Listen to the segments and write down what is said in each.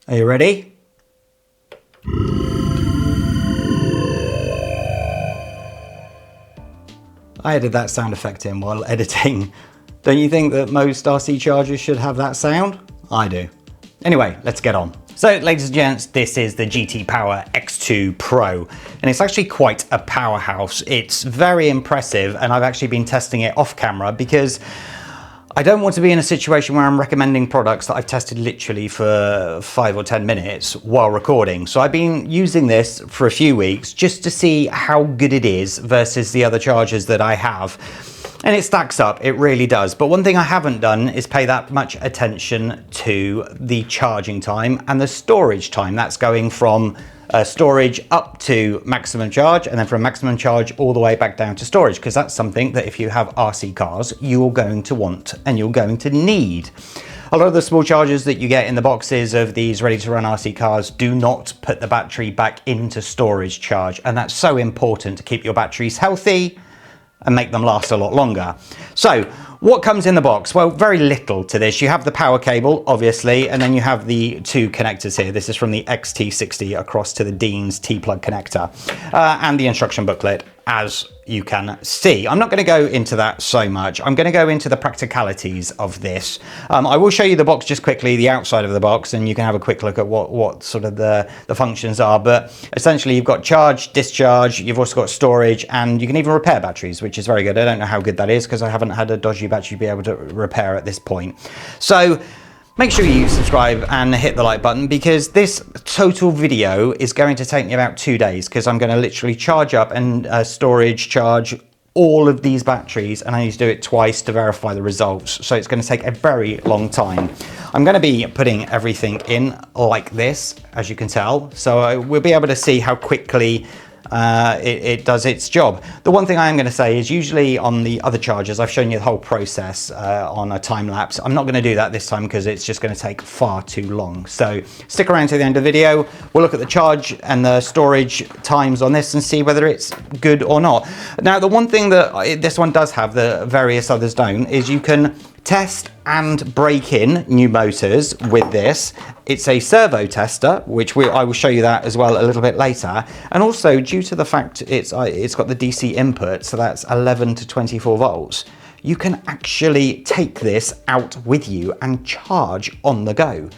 Are you ready? I added that sound effect in while editing. Don't you think that most RC chargers should have that sound? I do. Anyway, let's get on. So, ladies and gents, this is the GT Power X2 Pro, and it's actually quite a powerhouse. It's very impressive, and I've actually been testing it off camera because I don't want to be in a situation where I'm recommending products that I've tested literally for 5 or 10 minutes while recording. So I've been using this for a few weeks just to see how good it is versus the other chargers that I have. And it stacks up, it really does. But one thing I haven't done is pay that much attention to the charging time and the storage time. That's going from storage up to maximum charge, and then from maximum charge all the way back down to storage, because that's something that if you have RC cars, you're going to want and you're going to need. A lot of the small chargers that you get in the boxes of these ready-to-run RC cars do not put the battery back into storage charge, and that's so important to keep your batteries healthy and make them last a lot longer. So what comes in the box? Well, very little to this. You have the power cable, obviously, and then you have the two connectors here. This is from the XT60 across to the Dean's T-plug connector, and the instruction booklet, as you can see. I'm not going to go into that so much. I'm going to go into the practicalities of this. I will show you the box just quickly, the outside of the box, and you can have a quick look at what sort of the functions are. But essentially, you've got charge, discharge, you've also got storage, and you can even repair batteries, which is very good. I don't know how good that is because I haven't had a dodgy battery be able to repair at this point. So make sure you subscribe and hit the like button, because this total video is going to take me about 2 days, because I'm going to literally charge up and storage charge all of these batteries, and I need to do it twice to verify the results. So it's going to take a very long time. I'm going to be putting everything in like this, as you can tell. So we'll be able to see how quickly it does its job. The one thing I am going to say is usually on the other chargers, I've shown you the whole process on a time lapse. I'm not going to do that this time because it's just going to take far too long. So stick around to the end of the video. We'll look at the charge and the storage times on this and see whether it's good or not. Now, the one thing that this one does have that various others don't is you can test and break in new motors with this. It's a servo tester, which I will show you that as well a little bit later. And also, due to the fact it's got the DC input, so that's 11 to 24 volts, you can actually take this out with you and charge on the go,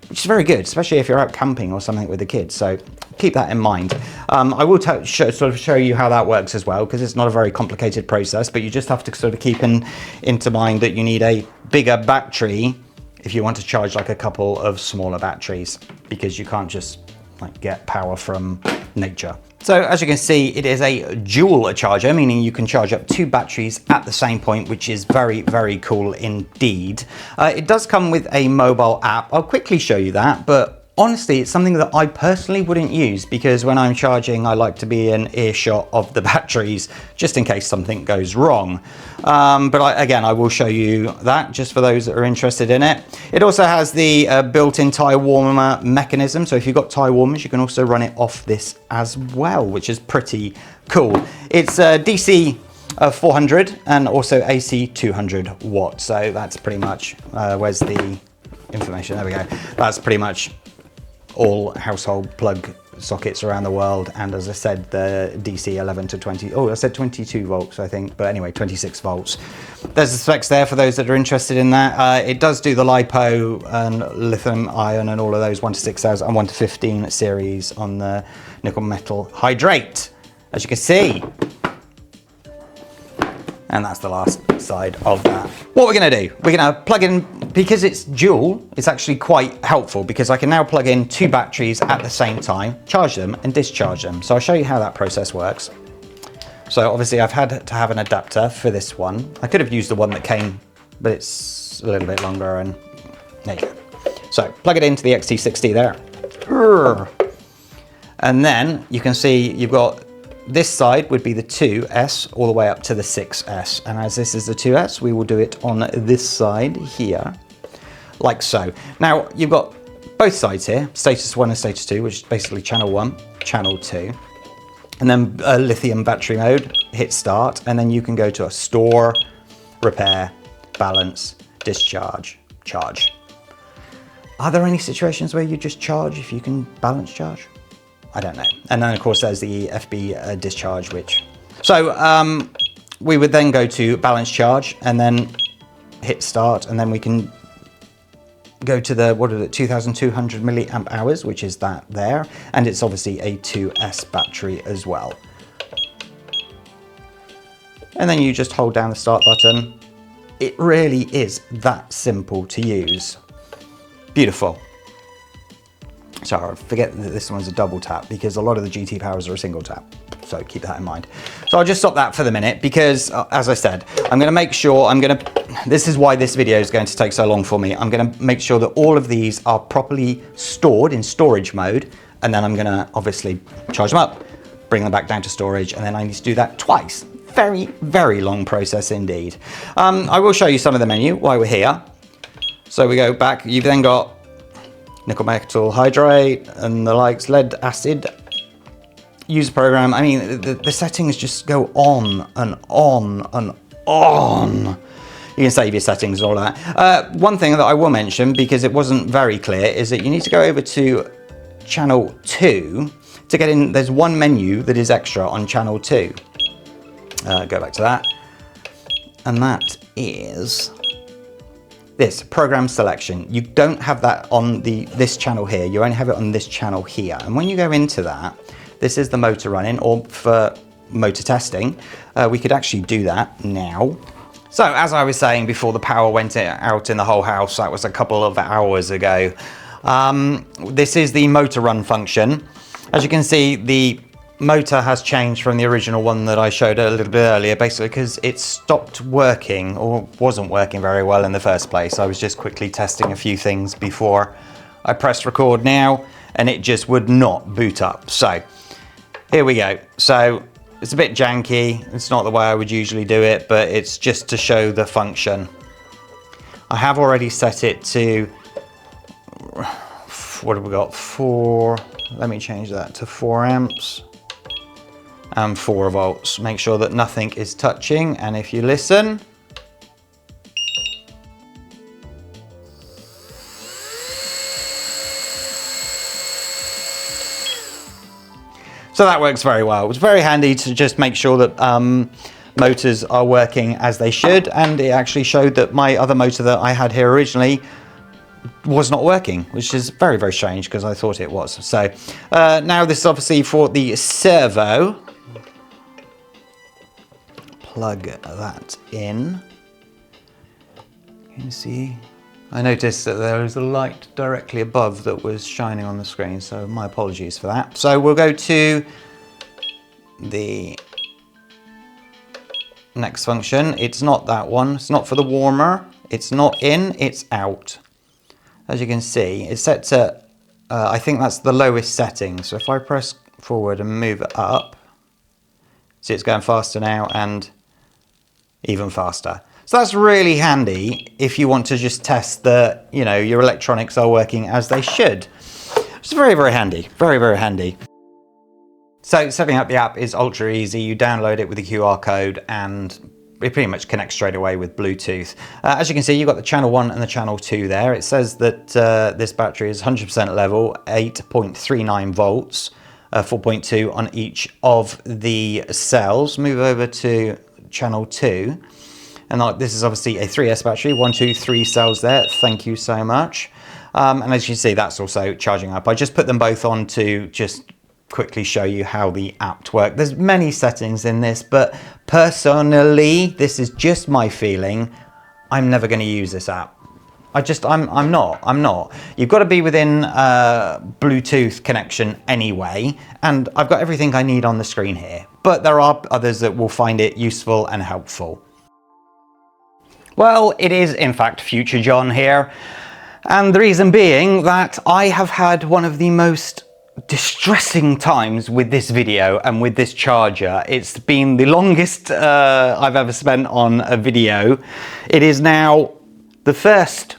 which is very good, especially if you're out camping or something with the kids. So keep that in mind. I will sort of show you how that works as well, because it's not a very complicated process, but you just have to sort of keep into mind that you need a bigger battery if you want to charge like a couple of smaller batteries, because you can't just like get power from nature. So as you can see, it is a dual charger, meaning you can charge up 2 batteries at the same point, which is very, very cool indeed. It does come with a mobile app. I'll quickly show you that, but honestly, it's something that I personally wouldn't use, because when I'm charging, I like to be in earshot of the batteries just in case something goes wrong. But again, I will show you that just for those that are interested in it. It also has the built-in tire warmer mechanism. So if you've got tire warmers, you can also run it off this as well, which is pretty cool. It's DC 400 and also AC 200 watts. So that's pretty much, where's the information? There we go. That's pretty much all household plug sockets around the world, and as I said, the DC 11 to 20, I said 22 volts I think, but anyway, 26 volts. There's the specs there for those that are interested in that. It does do the LiPo and lithium ion and all of those 1 to 6,000 and 1 to 15 series on the nickel metal hydrate, as you can see. And that's the last side of that. What we're gonna do, we're gonna plug in, because it's dual, it's actually quite helpful because I can now plug in 2 batteries at the same time, charge them and discharge them. So I'll show you how that process works. So obviously I've had to have an adapter for this one. I could have used the one that came, but it's a little bit longer, and there you go. So plug it into the XT60 there. And then you can see you've got this side would be the 2S all the way up to the 6S. And as this is the 2S, we will do it on this side here, like so. Now, you've got both sides here, status 1 and status 2, which is basically channel 1, channel 2. And then a lithium battery mode, hit start, and then you can go to a store, repair, balance, discharge, charge. Are there any situations where you just charge if you can balance charge? I don't know. And then of course there's the FB discharge, which... So we would then go to balance charge and then hit start, and then we can go to the, 2,200 milliamp hours, which is that there. And it's obviously a 2S battery as well. And then you just hold down the start button. It really is that simple to use. Beautiful. So I forget that this one's a double tap because a lot of the GT Powers are a single tap. So keep that in mind. So I'll just stop that for the minute because as I said, I'm going to make sure this is why this video is going to take so long for me. I'm going to make sure that all of these are properly stored in storage mode. And then I'm going to obviously charge them up, bring them back down to storage. And then I need to do that twice. Very, very long process indeed. I will show you some of the menu while we're here. So we go back, you've then got nickel metal hydride and the likes, lead acid, user program. I mean, the settings just go on and on and on. You can save your settings and all that. One thing that I will mention, because it wasn't very clear, is that you need to go over to channel 2 to get in. There's one menu that is extra on channel 2. Go back to that. And that is this program selection. You don't have that on this channel here. You only have it on this channel here. And when you go into that, this is the motor running, or for motor testing, we could actually do that now. So as I was saying before the power went out in the whole house, that was a couple of hours ago. This is the motor run function. As you can see, the motor has changed from the original one that I showed a little bit earlier, basically because it stopped working or wasn't working very well in the first place. I was just quickly testing a few things before I pressed record now, and it just would not boot up. So here we go. So it's a bit janky. It's not the way I would usually do it, but it's just to show the function. I have already set it to, what have we got? 4, let me change that to 4 amps. And 4 volts. Make sure that nothing is touching, and if you listen, so that works very well. It's very handy to just make sure that motors are working as they should, and it actually showed that my other motor that I had here originally was not working, which is very, very strange because I thought it was. So now this is obviously for the servo. Plug that in. You can see, I noticed that there was a light directly above that was shining on the screen, so my apologies for that. So we'll go to the next function. It's not that one. It's not for the warmer. It's not in, it's out. As you can see, it's set to, I think that's the lowest setting. So if I press forward and move it up, see it's going faster now and even faster. So that's really handy if you want to just test that, you know, your electronics are working as they should. It's very, very handy. Very, very handy. So setting up the app is ultra easy. You download it with a QR code and it pretty much connects straight away with Bluetooth. As you can see, you've got the channel 1 and the channel 2 there. It says that this battery is 100% level, 8.39 volts, 4.2 on each of the cells. Move over to channel 2, and this is obviously a 3S battery, 1, 2, 3 cells there. Thank you so much. And as you can see, that's also charging up. I just put them both on to just quickly show you how the app works. There's many settings in this, but personally, this is just my feeling. I'm never going to use this app. I'm not. You've got to be within Bluetooth connection anyway, and I've got everything I need on the screen here. But there are others that will find it useful and helpful. Well, it is in fact Future John here, and the reason being that I have had one of the most distressing times with this video and with this charger. It's been the longest I've ever spent on a video. It is now the 1st,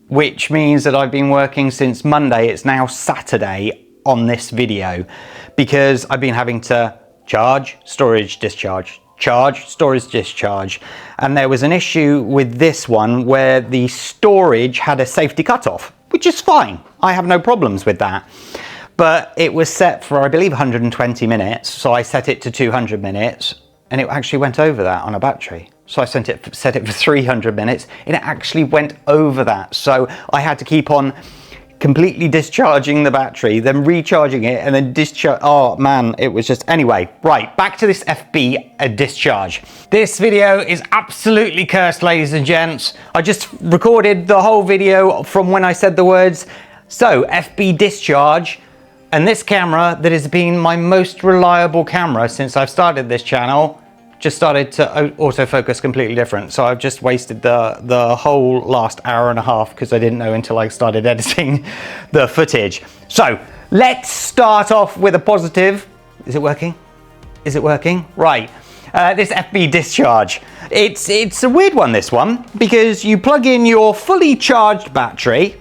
which means that I've been working since Monday. It's now Saturday on this video because I've been having to charge, storage, discharge, charge, storage, discharge. And there was an issue with this one where the storage had a safety cutoff. which is fine. I have no problems with that. But it was set for, I believe, 120 minutes. So I set it to 200 minutes and it actually went over that on a battery. So I set it for 300 minutes and it actually went over that. So I had to keep on completely discharging the battery, then recharging it, and then discharge. Oh man, it was just, anyway, right, back to this FB discharge. This video is absolutely cursed, ladies and gents. I just recorded the whole video from when I said the words. So FB discharge, and this camera that has been my most reliable camera since I've started this channel just started to autofocus completely different. So I've just wasted the whole last hour and a half because I didn't know until I started editing the footage. So let's start off with a positive. Is it working? Is it working? Right. This FB discharge. It's a weird one, this one, because you plug in your fully charged battery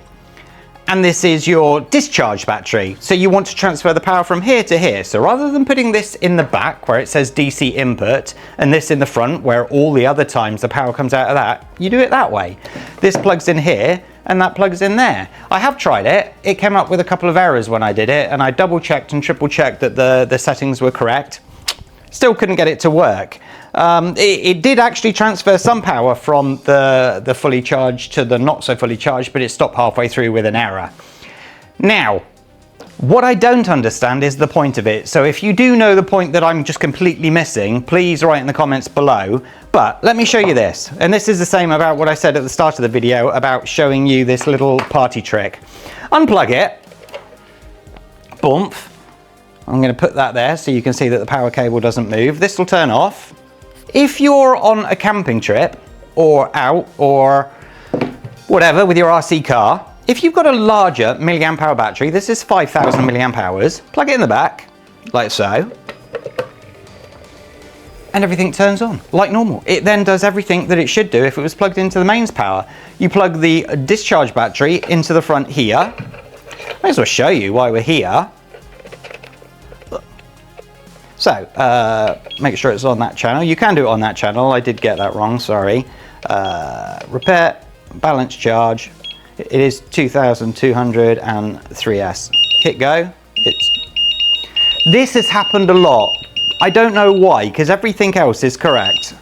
and this is your discharge battery. So you want to transfer the power from here to here. So rather than putting this in the back where it says DC input and this in the front where all the other times the power comes out of that, you do it that way. This plugs in here and that plugs in there. I have tried it. It came up with a couple of errors when I did it and I double checked and triple checked that the settings were correct. Still couldn't get it to work. It did actually transfer some power from the fully charged to the not so fully charged, but it stopped halfway through with an error. Now, what I don't understand is the point of it. So if you do know the point that I'm just completely missing, please write in the comments below. But let me show you this. And this is the same about what I said at the start of the video about showing you this little party trick. Unplug it. Boom. I'm going to put that there so you can see that the power cable doesn't move. This will turn off. If you're on a camping trip or out or whatever with your RC car, if you've got a larger milliamp hour battery, this is 5,000 milliamp hours, plug it in the back like so, and everything turns on like normal. It then does everything that it should do if it was plugged into the mains power. You plug the discharge battery into the front here. Might as well show you why we're here. So, make sure it's on that channel. You can do it on that channel. I did get that wrong, sorry. Repair, balance charge. It is 2203S. Hit go. This has happened a lot. I don't know why, because everything else is correct.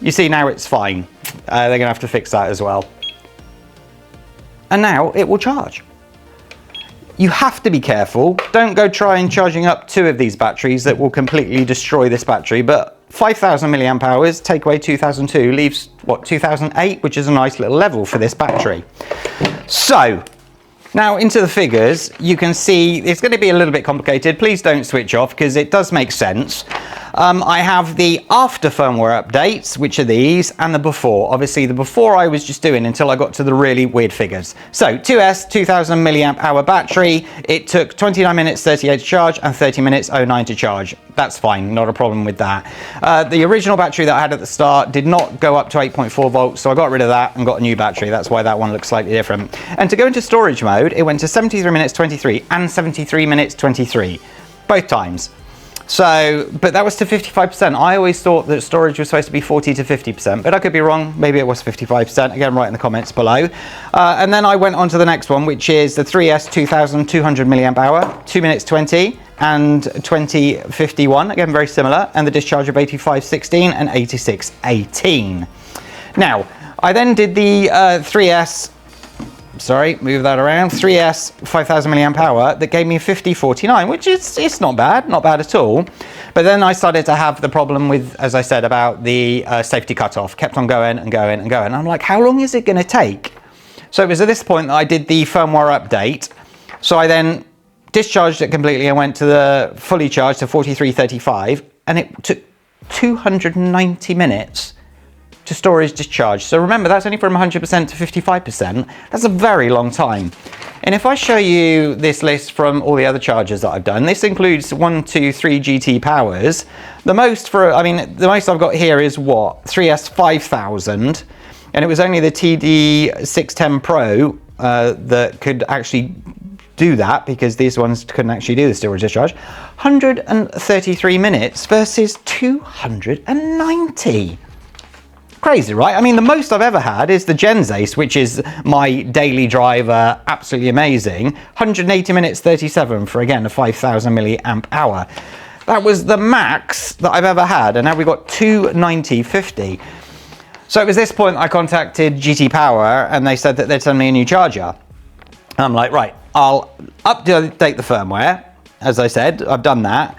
You see, now it's fine. They're going to have to fix that as well. And now it will charge. You have to be careful. Don't go trying charging up 2 of these batteries that will completely destroy this battery. But 5,000 milliamp hours, take away 2002, leaves what, 2008, which is a nice little level for this battery. So now into the figures, you can see it's going to be a little bit complicated. Please don't switch off because it does make sense. I have the after firmware updates, which are these, and the before. Obviously the before I was just doing until I got to the really weird figures. So 2S, 2000 milliamp hour battery. It took 29 minutes 38 to charge and 30 minutes 09 to charge. That's fine, not a problem with that. The original battery that I had at the start did not go up to 8.4 volts, so I got rid of that and got a new battery. That's why that one looks slightly different. And to go into storage mode, it went to 73 minutes 23 and 73 minutes 23, both times. So, but that was to 55%. I always thought that storage was supposed to be 40 to 50%, but I could be wrong. Maybe it was 55%. Again, write in the comments below. And then I went on to the next one, which is the 3S 2200 milliamp hour, 2 minutes 20 and 2051. Again, very similar. And the discharge of 8516 and 8618. Now, I then did the 3S. Sorry, move that around. 3S 5000 milliamp hour that gave me 5049, which is, it's not bad at all. But then I started to have the problem with, as I said, about the safety cutoff. Kept on going and going and going. I'm like, how long is it going to take? So it was at this point that I did the firmware update. So I then discharged it completely and went to the fully charged to 4335, and it took 290 minutes to storage discharge. So remember, that's only from 100% to 55%. That's a very long time. And if I show you this list from all the other chargers that I've done, this includes 1, 2, 3 GT powers. The most the most I've got here is what? 3S 5000. And it was only the TD610 Pro that could actually do that, because these ones couldn't actually do the storage discharge. 133 minutes versus 290. Crazy, right? I mean, the most I've ever had is the Gens Ace, which is my daily driver, absolutely amazing. 180 minutes 37 for, again, a 5,000 milliamp hour. That was the max that I've ever had, and now we've got 290/50. So it was this point I contacted GT Power, and they said that they'd send me a new charger. And I'm like, right, I'll update the firmware. As I said, I've done that.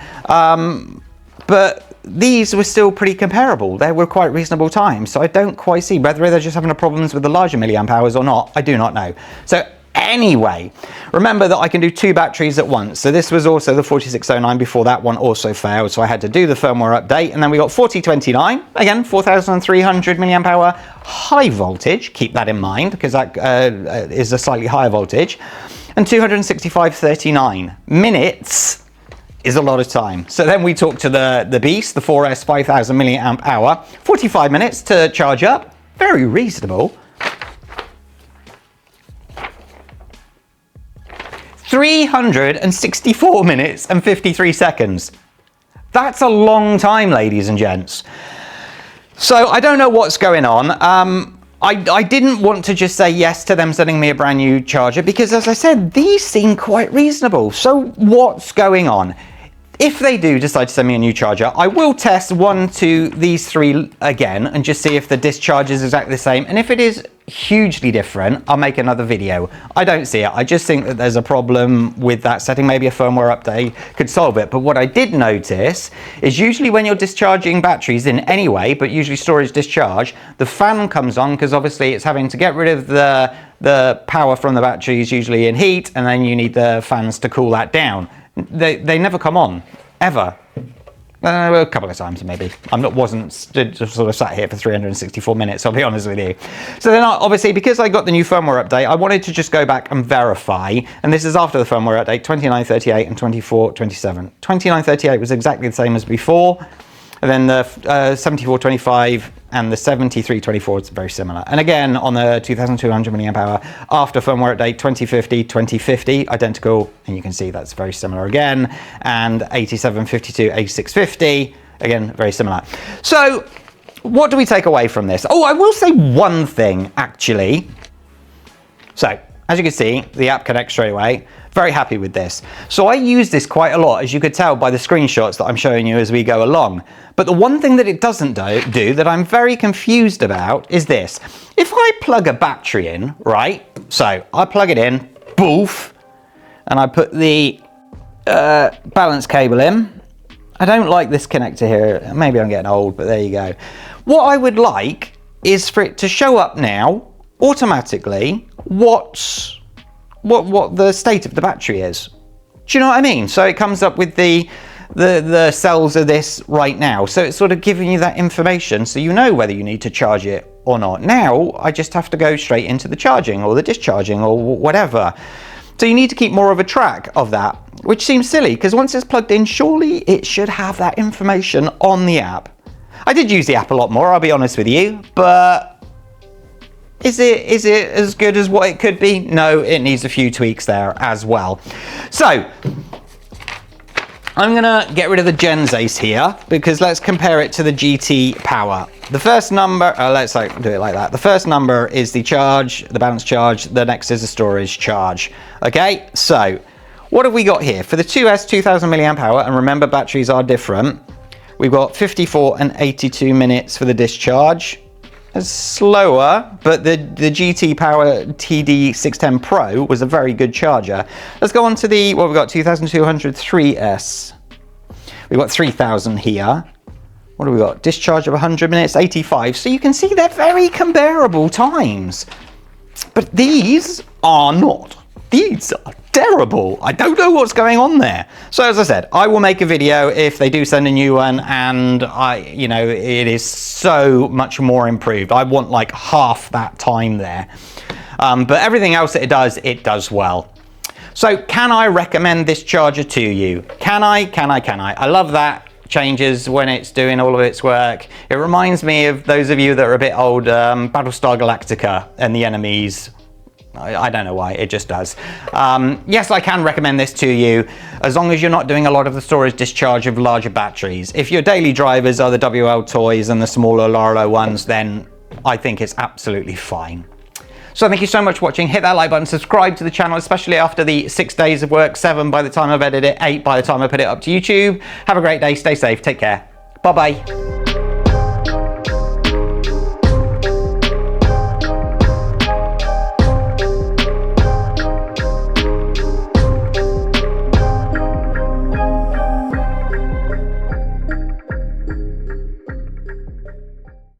But these were still pretty comparable. They were quite reasonable times, so I don't quite see whether they're just having problems with the larger milliamp hours or not. I do not know. So anyway, remember that I can do 2 batteries at once. So this was also the 4609 before that one also failed, so I had to do the firmware update. And then we got 4029, again 4,300 milliamp hour high voltage. Keep that in mind, because that is a slightly higher voltage. And 265/39 minutes is a lot of time. So then we talk to the beast, the 4S 5,000 milliamp hour, 45 minutes to charge up, very reasonable. 364 minutes and 53 seconds. That's a long time, ladies and gents. So I don't know what's going on. I didn't want to just say yes to them sending me a brand new charger because, as I said, these seem quite reasonable. So what's going on? If they do decide to send me a new charger, I will test 1 to these 3 again and just see if the discharge is exactly the same. And if it is hugely different, I'll make another video. I don't see it. I just think that there's a problem with that setting. Maybe a firmware update could solve it. But what I did notice is usually when you're discharging batteries in any way, but usually storage discharge, the fan comes on because obviously it's having to get rid of the power from the batteries, usually in heat, and then you need the fans to cool that down. They never come on, ever. A couple of times maybe. Wasn't sort of sat here for 364 minutes, I'll be honest with you. So then obviously, because I got the new firmware update, I wanted to just go back and verify, and this is after the firmware update, 2938 and 2427. 2938 was exactly the same as before, and then the 7425 and the 7324 is very similar. And again, on the 2200 milliamp hour, after firmware update, 2050, identical, and you can see that's very similar again. And 8752, 8650, again, very similar. So what do we take away from this? Oh, I will say one thing, actually. So, as you can see, the app connects straight away. Very happy with this. So I use this quite a lot, as you could tell by the screenshots that I'm showing you as we go along. But the one thing that it doesn't do that I'm very confused about is this. If I plug a battery in, right? So I plug it in, boof, and I put the balance cable in. I don't like this connector here. Maybe I'm getting old, but there you go. What I would like is for it to show up now automatically what the state of the battery is. Do you know what I mean? So it comes up with the cells of this right now. So it's sort of giving you that information so you know whether you need to charge it or not. Now I just have to go straight into the charging or the discharging or whatever. So you need to keep more of a track of that, which seems silly because once it's plugged in, surely it should have that information on the app. I did use the app a lot more, I'll be honest with you, but is it as good as what it could be? No, it needs a few tweaks there as well. So I'm gonna get rid of the Gens Ace here because let's compare it to the GT Power. The first number, let's do it like that. The first number is the charge, the balance charge. The next is the storage charge. Okay, so what have we got here? For the 2S 2000 milliamp hour, and remember batteries are different, we've got 54 and 82 minutes for the discharge. It's slower, but the GT Power TD610 Pro was a very good charger. Let's go on to the, what we've got, 2200 3S. We've got 3000 here. What do we got? Discharge of 100 minutes, 85. So you can see they're very comparable times. But these are not. These are terrible. I don't know what's going on there. So as I said, I will make a video if they do send a new one and it is so much more improved. I want like half that time there. But everything else that it does well. So can I recommend this charger to you? Can I? I love that. Changes when it's doing all of its work. It reminds me of those of you that are a bit old, Battlestar Galactica and the enemies I don't know why, it just does. Yes, I can recommend this to you, as long as you're not doing a lot of the storage discharge of larger batteries. If your daily drivers are the WL toys and the smaller LiPo ones, then I think it's absolutely fine. So thank you so much for watching. Hit that like button, subscribe to the channel, especially after the 6 days of work, 7 by the time I've edited it, 8 by the time I put it up to YouTube. Have a great day, stay safe, take care. Bye-bye.